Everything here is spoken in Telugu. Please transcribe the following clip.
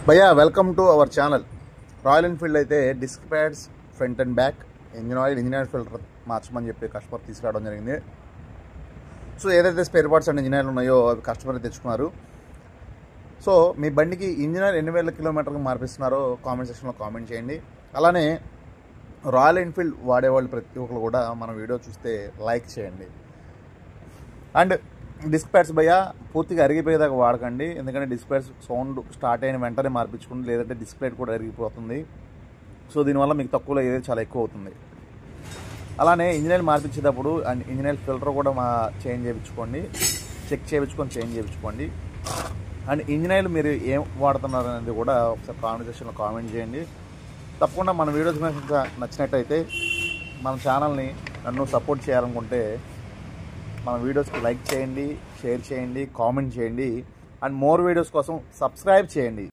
భయ్యా welcome to our channel. Royal Enfield అయితే disc pads front and back engine oil engine filter మార్చమని చెప్పి కస్టమర్ తీసుకురావడం జరిగింది. సో ఏదైతే spare parts and engine oil ఉన్నాయో అవి కస్టమర్ తెచ్చుకున్నారు. సో మీ బండికి ఇంజిన్ ఆయిల్ ఎన్ని వేల కిలోమీటర్కి మార్పిస్తున్నారో కామెంట్ సెక్షన్లో కామెంట్ చేయండి. అలానే రాయల్ ఎన్ఫీల్డ్ వాడేవాళ్ళు ప్రతి ఒక్కరు కూడా మన వీడియో చూస్తే లైక్ చేయండి. అండ్ డిస్క్ ప్యాడ్స్ భయ్యా పూర్తిగా అరిగిపోయేదాకా వాడకండి, ఎందుకంటే డిస్క్ ప్యాడ్స్ సౌండ్ స్టార్ట్ అయిన వెంటనే మార్పించుకోండి, లేదంటే డిస్క్ ప్లేట్ కూడా అరిగిపోతుంది. సో దీనివల్ల మీకు తక్కువలో ఏది చాలా ఎక్కువ అవుతుంది. అలానే ఇంజిన్ ఆయిల్ మార్పించేటప్పుడు అండ్ ఇంజిన్ ఆయిల్ ఫిల్టర్ కూడా చేంజ్ చేయించుకోండి, చెక్ చేయించుకొని చేంజ్ చేయించుకోండి. అండ్ ఇంజిన్ ఆయిల్ మీరు ఏం వాడుతున్నారు అనేది కూడా ఒకసారి కామెంట్ సెక్షన్లో కామెంట్ చేయండి. తప్పకుండా మన వీడియోస్ కనుక నచ్చినట్టయితే మన ఛానల్ని నన్ను సపోర్ట్ చేయాలనుకుంటే మన వీడియోస్కి లైక్ చేయండి, షేర్ చేయండి, కామెంట్ చేయండి. అండ్ మోర్ వీడియోస్ కోసం సబ్స్క్రైబ్ చేయండి.